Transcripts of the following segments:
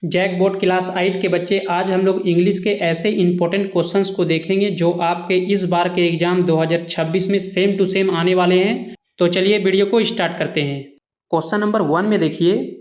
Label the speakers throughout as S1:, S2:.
S1: जैकबोर्ड class 8 के बच्चे, आज हम लोग इंग्लिश के ऐसे इंपॉर्टेंट क्वेश्चंस को देखेंगे जो आपके इस बार के एग्जाम 2026 में सेम टू सेम आने वाले हैं। तो चलिए वीडियो को स्टार्ट करते हैं। क्वेश्चन नंबर 1 में देखिए,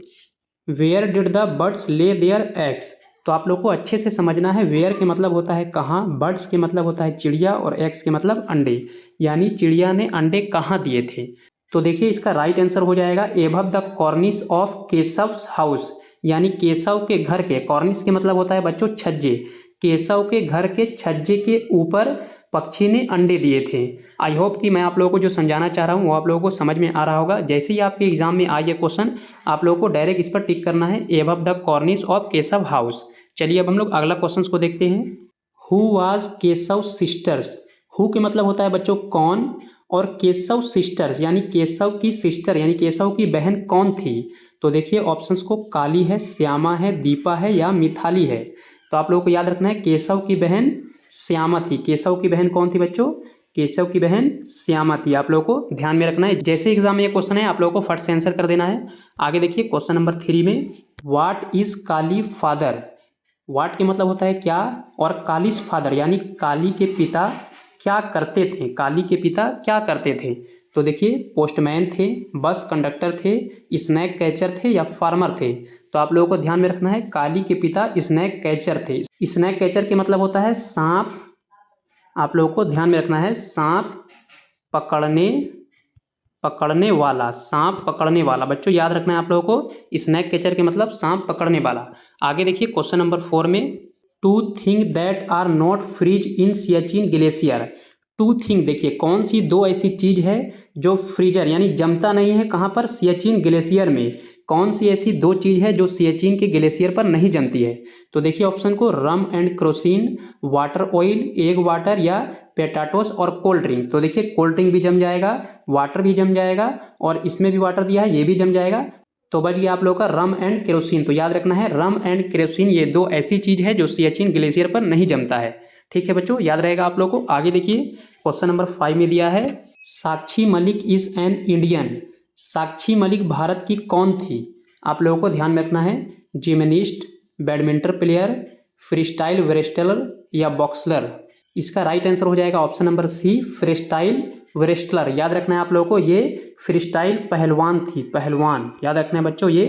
S1: where did the birds lay their eggs. तो आप लोग को अच्छे से समझना है, वेयर के मतलब होता है कहाँ, बर्ड्स के मतलब होता है चिड़िया और एग्स के मतलब अंडे, यानी चिड़िया ने अंडे कहाँ दिए थे। तो देखिए इसका राइट आंसर हो जाएगा above the cornice of Keshav's house, यानी केशव के घर के, कॉर्निस के मतलब होता है बच्चों छज्जे, केशव के घर के छज्जे के ऊपर पक्षी ने अंडे दिए थे। आई होप कि मैं आप लोगों को जो समझाना चाह रहा हूँ वो आप लोगों को समझ में आ रहा होगा। जैसे ही आपके एग्जाम में आए ये क्वेश्चन, आप लोगों को डायरेक्ट इस पर टिक करना है, above the cornice of Keshav house. चलिए अब हम लोग अगला क्वेश्चन को देखते हैं। Who was Keshav sisters. Who के मतलब होता है बच्चों कौन, और केशव सिस्टर्स यानी केशव की सिस्टर यानी केशव की बहन कौन थी। तो देखिए ऑप्शंस को, काली है, श्यामा है, दीपा है या मिथाली है। तो आप लोगों को याद रखना है केशव की बहन श्यामा थी। केशव की बहन कौन थी बच्चों? केशव की बहन श्यामा थी। आप लोगों को ध्यान में रखना है, जैसे एग्जाम में ये क्वेश्चन है आप लोगों को फट से आंसर कर देना है। आगे देखिए क्वेश्चन नंबर 3 में, व्हाट इज काली फादर। वाट के मतलब होता है क्या, और कालीस फादर यानी काली के पिता क्या करते थे। काली के पिता क्या करते थे। तो देखिए पोस्टमैन थे, बस कंडक्टर थे, स्नैक कैचर थे या फार्मर थे। तो आप लोगों को ध्यान में रखना है, काली के पिता स्नैक कैचर थे। स्नैक कैचर के मतलब होता है सांप, आप लोगों को ध्यान में रखना है, सांप पकड़ने वाला, सांप पकड़ने वाला। बच्चों याद रखना है आप लोगों को, स्नैक कैचर के मतलब सांप पकड़ने वाला। आगे देखिए क्वेश्चन नंबर 4 में, two thing that are not freeze in Siachen glacier. Two thing, देखिए कौन सी दो ऐसी चीज है जो फ्रीजर यानी जमता नहीं है, कहाँ पर, सियाचिन ग्लेशियर में। कौन सी ऐसी दो चीज है जो सियाचिन के ग्लेशियर पर नहीं जमती है। तो देखिए ऑप्शन को, rum and crocin, water oil, egg water या पेटाटोस और कोल्ड ड्रिंक। तो देखिए कोल्ड ड्रिंक भी जम जाएगा, वाटर भी जम जाएगा, और इसमें भी वाटर दिया है ये भी जम जाएगा। तो बच गया आप लोगों का रम एंड केरोसिन। तो याद रखना है रम एंड केरोसिन ये दो ऐसी चीज है जो सियाचिन ग्लेशियर पर नहीं जमता है। ठीक है बच्चों, याद रहेगा आप लोगों को। आगे देखिए क्वेश्चन नंबर 5 में दिया है, Sakshi Malik is an Indian. Sakshi Malik Bharat की कौन थी। आप लोगों को ध्यान में रखना है, जिमनिस्ट, बैडमिंटन प्लेयर, फ्रीस्टाइल रेस्टलर या बॉक्सलर। इसका राइट आंसर हो जाएगा ऑप्शन नंबर सी, फ्रीस्टाइल रेस्टलर। याद रखना है आप लोगों को, ये फ्रीस्टाइल पहलवान थी, पहलवान। याद रखना है बच्चों, ये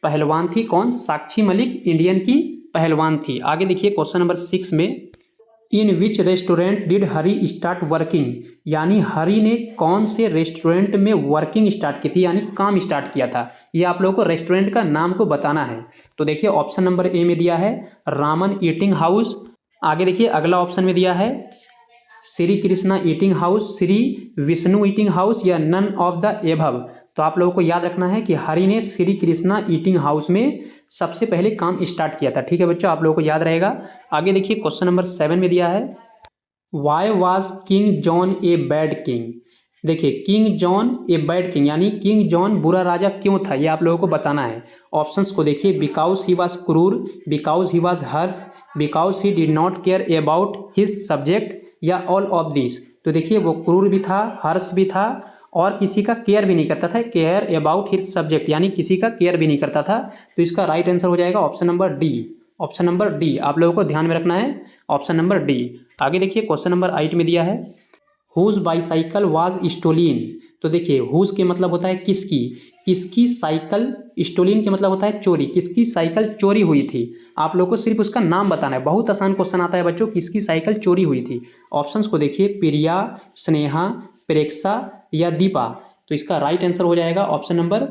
S1: पहलवान थी। कौन? साक्षी मलिक इंडियन की पहलवान थी। आगे देखिए क्वेश्चन नंबर 6 में, in which restaurant did Hari start working. यानी हरी ने कौन से रेस्टोरेंट में वर्किंग स्टार्ट की थी, यानी काम स्टार्ट किया था। ये आप लोगों को रेस्टोरेंट का नाम को बताना है। तो देखिए ऑप्शन नंबर ए में दिया है रामन ईटिंग हाउस। आगे देखिए अगला ऑप्शन में दिया है Shri Krishna eating house, Shri Vishnu eating house या नन ऑफ द एभव। तो आप लोगों को याद रखना है कि हरि ने श्री कृष्णा ईटिंग हाउस में सबसे पहले काम स्टार्ट किया था। ठीक है बच्चों, आप लोगों को याद रहेगा। आगे देखिए क्वेश्चन नंबर 7 में दिया है, why was King John a bad king. देखिए King John a bad king यानी किंग जॉन बुरा राजा क्यों था, ये आप लोगों को बताना है। ऑप्शंस को देखिए, बिकॉज ही वॉज क्रूर, because he was Harsh, because he did not care about his subject या ऑल ऑफ दिस। तो देखिए वो क्रूर भी था, हर्ष भी था, और किसी का केयर भी नहीं करता था, केयर अबाउट हिज सब्जेक्ट यानी किसी का केयर भी नहीं करता था। तो इसका राइट आंसर हो जाएगा option number D. Option number D आप लोगों को ध्यान में रखना है, ऑप्शन नंबर डी। आगे देखिए क्वेश्चन नंबर 8 में दिया है, हुज बाईसाइकिल वाज स्टोलिन। तो देखिए हुज के मतलब होता है किसकी, किसकी साइकिल, स्टोलिन के मतलब होता है चोरी, किसकी साइकिल चोरी हुई थी। आप लोगों को सिर्फ उसका नाम बताना है, बहुत आसान क्वेश्चन आता है बच्चों, किसकी साइकिल चोरी हुई थी। ऑप्शंस को देखिए, प्रिया, स्नेहा, प्रेक्षा या दीपा। तो इसका राइट आंसर हो जाएगा ऑप्शन नंबर,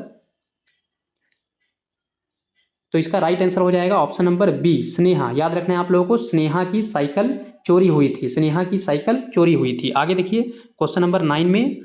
S1: तो इसका राइट आंसर हो जाएगा ऑप्शन नंबर बी, स्नेहा। याद रखना है आप लोगों को, स्नेहा की साइकिल चोरी हुई थी, स्नेहा की साइकिल चोरी हुई थी। आगे देखिए क्वेश्चन नंबर 9 में,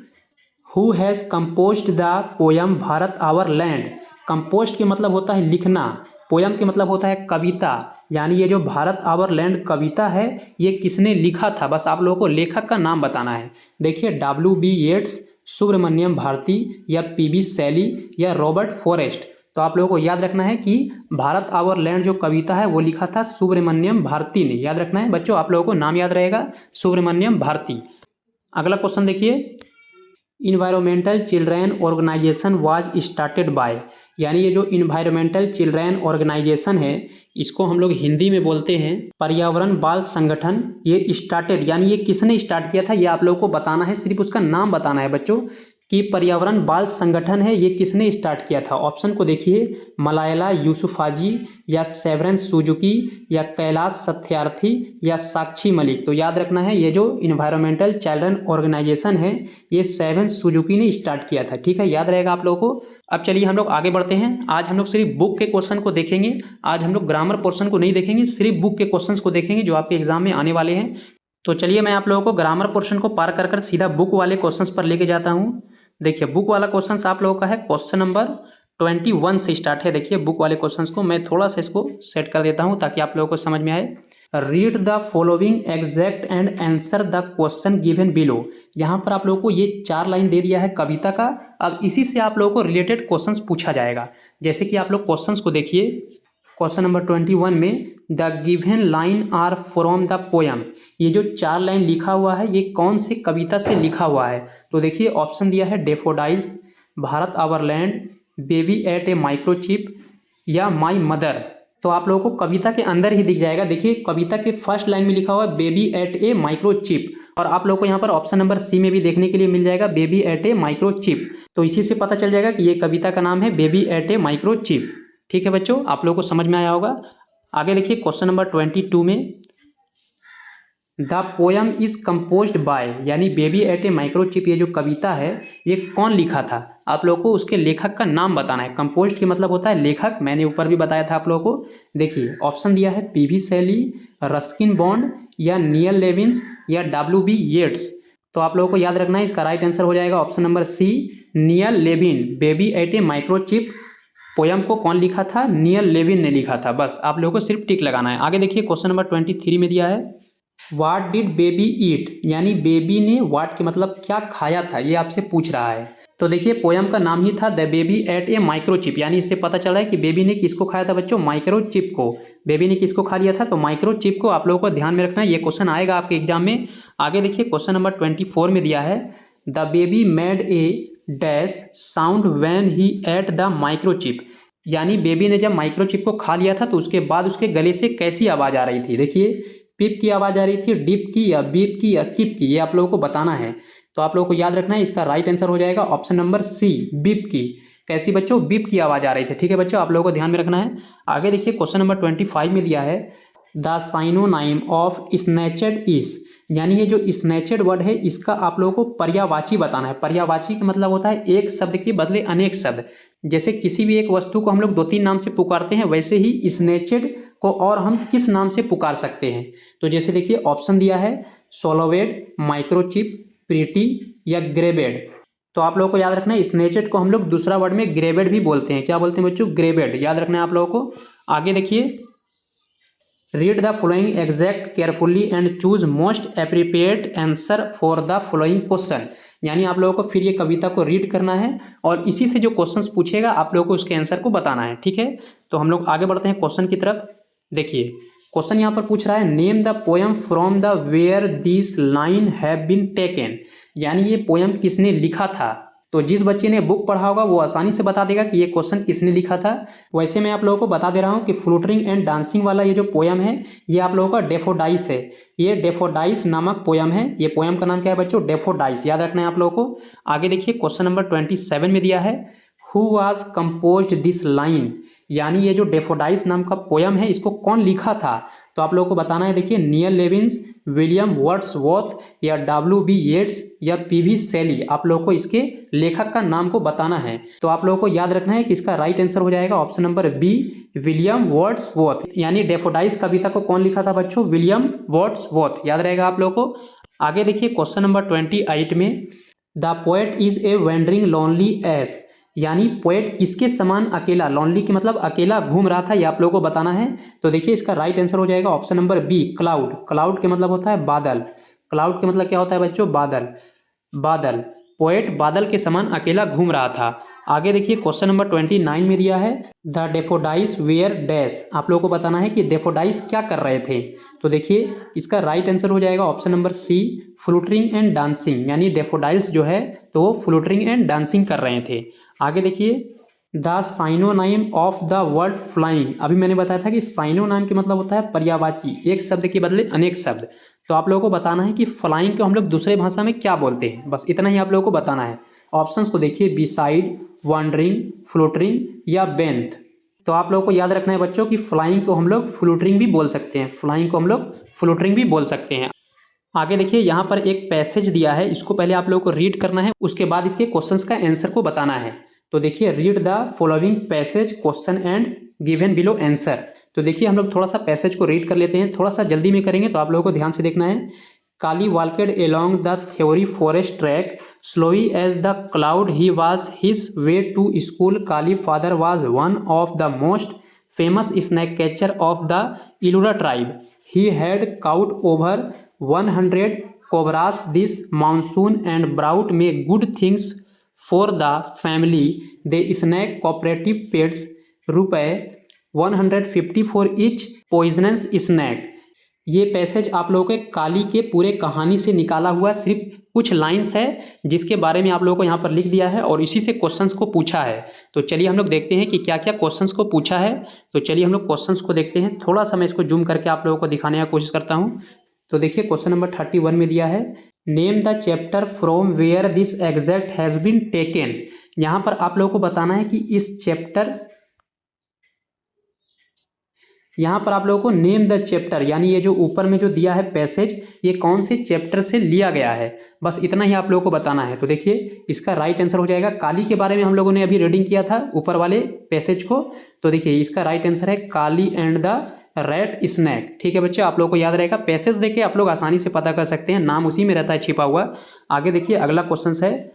S1: who has composed the poem Bharat our land. Compost के मतलब होता है लिखना, पोयम के मतलब होता है कविता, यानी ये जो भारत आवर लैंड कविता है ये किसने लिखा था, बस आप लोगों को लेखक का नाम बताना है। देखिए W.B. येट्स, सुब्रमण्यम भारती या P.B. शैली या रॉबर्ट फॉरेस्ट। तो आप लोगों को याद रखना है कि भारत आवर लैंड जो कविता है वो लिखा था सुब्रमण्यम भारती ने। याद रखना है बच्चों, आप लोगों को नाम याद रहेगा, सुब्रमण्यम भारती। अगला क्वेश्चन देखिए, environmental children organisation was started by, यानी ये जो इन्वायरमेंटल चिल्ड्रेन ऑर्गेनाइजेशन है इसको हम लोग हिंदी में बोलते हैं पर्यावरण बाल संगठन। ये स्टार्टेड यानी ये किसने स्टार्ट किया था ये आप लोगों को बताना है, सिर्फ उसका नाम बताना है बच्चों कि पर्यावरण बाल संगठन है ये किसने स्टार्ट किया था। ऑप्शन को देखिए, मलायला यूसुफाजी या सेवरन सुजुकी या कैलाश सत्यार्थी या साक्षी मलिक। तो याद रखना है ये जो इन्वायरमेंटल चिल्ड्रन ऑर्गेनाइजेशन है ये सेवन सुजुकी ने स्टार्ट किया था। ठीक है, याद रहेगा आप लोगों को। अब चलिए हम लोग आगे बढ़ते हैं। आज हम लोग सिर्फ बुक के क्वेश्चन को देखेंगे, आज हम लोग ग्रामर पोर्शन को नहीं देखेंगे, सिर्फ बुक के क्वेश्चन को देखेंगे जो आपके एग्जाम में आने वाले हैं। तो चलिए मैं आप लोगों को ग्रामर पोर्शन को पार कर सीधा बुक वाले क्वेश्चन पर लेके जाता हूँ। देखिए बुक वाला क्वेश्चन आप लोगों का है क्वेश्चन नंबर 21 से स्टार्ट है। देखिए बुक वाले क्वेश्चंस को मैं थोड़ा सा इसको सेट कर देता हूं ताकि आप लोगों को समझ में आए। Read the following exact and answer the question given below. यहाँ पर आप लोगों को ये 4 लाइन दे दिया है कविता का। अब इसी से आप लोगों को रिलेटेड क्वेश्चंस पूछा जाएगा। जैसे कि आप लोग क्वेश्चंस को देखिए, क्वेश्चन नंबर 21 में the given line are from the poem. ये जो 4 लाइन लिखा हुआ है ये कौन से कविता से लिखा हुआ है। तो देखिए ऑप्शन दिया है daffodils, Bharat our land, baby at a microchip या माई मदर। तो आप लोगों को कविता के अंदर ही दिख जाएगा। देखिए कविता के फर्स्ट लाइन में लिखा हुआ है बेबी एट ए माइक्रोचिप, और आप लोगों को यहाँ पर ऑप्शन नंबर सी में भी देखने के लिए मिल जाएगा बेबी एट ए माइक्रोचिप। तो इसी से पता चल जाएगा कि ये कविता का नाम है बेबी एट ए माइक्रोचिप। ठीक है बच्चों, आप लोगों को समझ में आया होगा। आगे देखिए क्वेश्चन नंबर 22 में the poem is composed bye, यानी बेबी एट ए माइक्रोचिप ये जो कविता है ये कौन लिखा था। आप लोगों को उसके लेखक का नाम बताना है। कंपोज्ड के मतलब होता है लेखक, मैंने ऊपर भी बताया था आप लोगों को। देखिए ऑप्शन दिया है पीवी शैली, रस्किन बॉन्ड या नियल लेविन्स या डब्ल्यू.बी. येट्स। तो आप लोगों को याद रखना है इसका राइट आंसर हो जाएगा option number C, Neil Levin. Baby at a microchip poem को कौन लिखा था, नियल लेविन ने लिखा था। बस आप लोगों को सिर्फ टिक लगाना है। आगे देखिए क्वेश्चन नंबर 23 में दिया है व्हाट डिड बेबी ईट, यानी बेबी ने व्हाट के मतलब क्या खाया था ये आपसे पूछ रहा है। तो देखिए पोयम का नाम ही था the baby at a microchip, यानी इससे पता चल रहा है कि बेबी ने किसको खाया था बच्चों, माइक्रोचिप को। बेबी ने किसको खा लिया था, तो माइक्रोचिप को। आप लोगों को ध्यान में रखना है, ये क्वेश्चन आएगा आपके एग्जाम में। आगे देखिए क्वेश्चन नंबर 24 में दिया है the baby made a dash sound when he at the microchip, यानी बेबी ने जब माइक्रोचिप को खा लिया था तो उसके बाद उसके गले से कैसी आवाज़ आ रही थी। देखिए पिप की आवाज़ आ रही थी, डिप की या बीप की या किप की, ये आप लोगों को बताना है। तो आप लोगों को याद रखना है इसका राइट आंसर हो जाएगा ऑप्शन नंबर सी, बीप की। कैसी बच्चों, बीप की आवाज़ आ रही थी। ठीक है बच्चों, आप लोगों को ध्यान में रखना है। आगे देखिए क्वेश्चन नंबर 25 में दिया है द साइनोनाइम ऑफ स्नैचेड इज, यानी ये जो स्नैचेड वर्ड है इसका आप लोगों को पर्यायवाची बताना है। पर्यायवाची का मतलब होता है एक शब्द के बदले अनेक शब्द। जैसे किसी भी एक वस्तु को हम लोग 2-3 नाम से पुकारते हैं, वैसे ही स्नैचेड को और हम किस नाम से पुकार सकते हैं। तो जैसे देखिए ऑप्शन दिया है सोलोवेड, माइक्रोचिप, प्रीटी या ग्रेबेड। तो आप लोगों को याद रखना है स्नैचेड को हम लोग दूसरा वर्ड में ग्रेबेड भी बोलते हैं। क्या बोलते हैं बच्चों, ग्रेबेड। याद रखना है आप लोगों को। आगे देखिए read the following exact carefully and choose most appropriate answer for the following question, यानी आप लोगों को फिर ये कविता को रीड करना है और इसी से जो क्वेश्चंस पूछेगा आप लोगों को उसके आंसर को बताना है। ठीक है, तो हम लोग आगे बढ़ते हैं क्वेश्चन की तरफ। देखिए क्वेश्चन यहाँ पर पूछ रहा है name the poem from the where this line have been taken, यानी ये पोयम किसने लिखा था। तो जिस बच्चे ने बुक पढ़ा होगा वो आसानी से बता देगा कि ये क्वेश्चन किसने लिखा था। वैसे मैं आप लोगों को बता दे रहा हूँ कि फ्लूटरिंग एंड डांसिंग वाला ये जो पोयम है ये आप लोगों का डेफोडाइस है। ये डेफोडाइस नामक पोयम है। ये पोयम का नाम क्या है बच्चों, डेफोडाइस। याद रखना है आप लोगों को। आगे देखिए क्वेश्चन नंबर 27 में दिया है who was composed this line, यानी ये जो डेफोडाइस नाम का पोयम है इसको कौन लिखा था। तो आप लोगों को बताना है। देखिए नियल लेविन्स, विलियम वर्ड्सवर्थ या डब्ल्यू.बी. येट्स या पीवी शैली। आप लोगों को इसके लेखक का नाम को बताना है। तो आप लोगों को याद रखना है कि इसका राइट आंसर हो जाएगा option number B, William Wordsworth. यानी डेफोडाइस कविता को कौन लिखा था बच्चों, विलियम वर्ड्सवर्थ। याद रहेगा आप लोगों को। आगे देखिए क्वेश्चन नंबर 28 में the poet is a wandering lonely S, यानी पोएट किसके समान अकेला, लॉनली के मतलब अकेला घूम रहा था, ये आप लोगों को बताना है। तो देखिए इसका राइट आंसर हो जाएगा option number B, cloud. Cloud के मतलब होता है बादल। क्लाउड के मतलब क्या होता है बच्चों, बादल। बादल, पोएट बादल के समान अकेला घूम रहा था। आगे देखिए क्वेश्चन नंबर 29 में दिया है द डेफोडाइस वेयर डैश। आप लोगों को बताना है कि डेफोडाइस क्या कर रहे थे। तो देखिए इसका राइट आंसर हो जाएगा option number C, fluttering and dancing. यानी डेफोडाइल्स जो है तो वो फ्लूटरिंग एंड डांसिंग कर रहे थे। आगे देखिए the synonym of the word flying. अभी मैंने बताया था कि साइनोनाइम के मतलब होता है पर्यायवाची, एक शब्द के बदले अनेक शब्द। तो आप लोगों को बताना है कि फ्लाइंग को हम लोग दूसरे भाषा में क्या बोलते हैं, बस इतना ही आप लोगों को बताना है। ऑप्शंस को देखिए, बिसाइड, वंडरिंग, फ्लोटरिंग या बेंथ। तो आप लोगों को याद रखना है बच्चों कि फ्लाइंग को हम लोग फ्लोटरिंग भी बोल सकते हैं, फ्लाइंग को हम लोग फ्लोटरिंग भी बोल सकते हैं। आगे देखिए यहाँ पर एक पैसेज दिया है, इसको पहले आप लोगों को रीड करना है, उसके बाद इसके क्वेश्चंस का आंसर को बताना है। तो देखिए read the following passage question and given below answer. तो देखिए हम लोग थोड़ा सा पैसेज को रीड कर लेते हैं, थोड़ा सा जल्दी में करेंगे तो आप लोगों को ध्यान से देखना है। काली walked along the theory forest track, slowy as the cloud he was his way to school. Kali father was one of the most famous snake catcher of the Illura tribe. He had caught over 100 cobras this monsoon and brought me good things for the family. The snake cooperative pays रुपए 150 for each poisonous snake। ये passage आप लोगों के काली के पूरे कहानी से निकाला हुआ सिर्फ कुछ लाइंस है, जिसके बारे में आप लोगों को यहाँ पर लिख दिया है और इसी से क्वेश्चंस को पूछा है। तो चलिए हम लोग देखते हैं कि क्या क्या क्वेश्चंस को पूछा है। तो चलिए हम लोग क्वेश्चंस को देखते हैं। थोड़ा सा मैं इसको जूम करके आप लोगों को दिखाने की कोशिश करता हूँ। तो देखिए क्वेश्चन नंबर 31 में दिया है name the chapter from where this exact has been taken. यहाँ पर आप लोगों को बताना है कि इस चैप्टर, यहाँ पर आप लोगों को नेम द चैप्टर, यानी ये जो ऊपर में जो दिया है पैसेज, ये कौन से चैप्टर से लिया गया है, बस इतना ही आप लोगों को बताना है। तो देखिए इसका राइट आंसर हो जाएगा, काली के बारे में हम लोगों ने अभी रीडिंग किया था ऊपर वाले पैसेज को। तो देखिए इसका राइट आंसर है काली एंड द रेड स्नैक। ठीक है बच्चे, आप लोगों को याद रहेगा, पैसेज देख के आप लोग आसानी से पता कर सकते हैं, नाम उसी में रहता है छिपा हुआ। आगे देखिए अगला क्वेश्चन है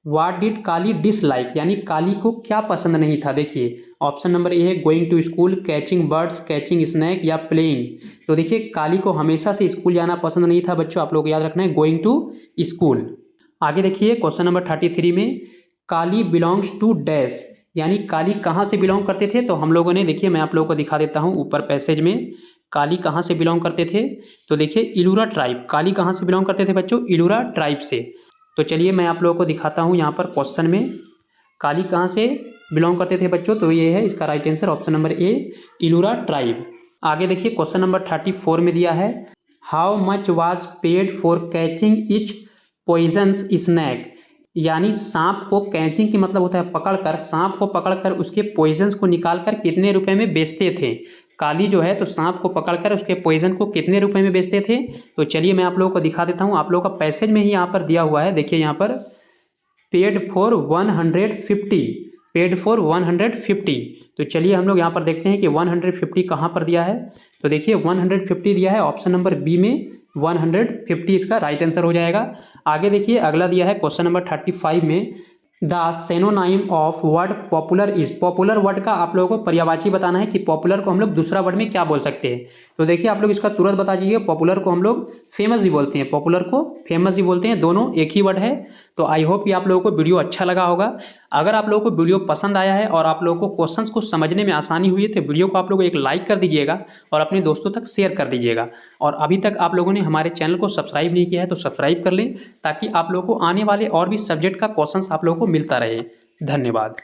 S1: व्हाट डिड काली डिसलाइक, यानी काली को क्या पसंद नहीं था। देखिए ऑप्शन नंबर ए है going to school, catching birds, catching snack या प्लेइंग। तो देखिए काली को हमेशा से स्कूल जाना पसंद नहीं था बच्चों, आप लोग को याद रखना है गोइंग टू स्कूल। आगे देखिए क्वेश्चन नंबर 33 में काली बिलोंग्स टू डैश, यानी काली कहाँ से बिलोंग करते थे। तो हम लोगों ने देखिए मैं आप लोगों को दिखा देता हूँ ऊपर पैसेज में काली कहाँ से बिलोंग करते थे। तो देखिए इलूरा ट्राइब, काली कहाँ से बिलोंग करते थे बच्चों, इलूरा ट्राइब से। तो चलिए मैं आप लोगों को दिखाता हूँ यहाँ पर क्वेश्चन में काली कहाँ से बिलोंग करते थे बच्चों। तो ये है इसका right answer option number A, Ilura tribe. आगे देखिए क्वेश्चन नंबर 34 में दिया है how much was paid for catching each poisonous snake, यानी सांप को, कैचिंग की मतलब होता है पकड़कर, सांप को पकड़कर उसके पॉइजन्स को निकालकर कितने रुपए में बेचते थे। काली जो है तो सांप को पकड़कर उसके पॉइजन को कितने रुपए में बेचते थे। तो चलिए मैं आप लोगों को दिखा देता हूँ, आप लोगों का पैसेज में ही यहाँ पर दिया हुआ है। देखिए यहाँ पर पेड फॉर 150, पेड फॉर 150। तो चलिए हम लोग यहाँ पर देखते हैं कि 150 कहाँ पर दिया है। तो देखिए 150 दिया है ऑप्शन नंबर बी में, 150 इसका राइट आंसर हो जाएगा। आगे देखिए अगला दिया है क्वेश्चन नंबर 35 में the synonym of word popular is, popular word का आप लोगों को पर्यायवाची बताना है कि पॉपुलर को हम लोग दूसरा वर्ड में क्या बोल सकते हैं। तो देखिए आप लोग इसका तुरंत बता दीजिए, पॉपुलर को हम लोग फेमस भी बोलते हैं, पॉपुलर को फेमस भी बोलते हैं, दोनों एक ही वर्ड है। तो आई होप कि आप लोगों को वीडियो अच्छा लगा होगा। अगर आप लोगों को वीडियो पसंद आया है और आप लोगों को क्वेश्चंस को समझने में आसानी हुई है तो वीडियो को आप लोग एक लाइक कर दीजिएगा और अपने दोस्तों तक शेयर कर दीजिएगा। और अभी तक आप लोगों ने हमारे चैनल को सब्सक्राइब नहीं किया है तो सब्सक्राइब कर लें, ताकि आप लोगों को आने वाले और भी सब्जेक्ट का क्वेश्चंस आप लोगों को मिलता रहे। धन्यवाद।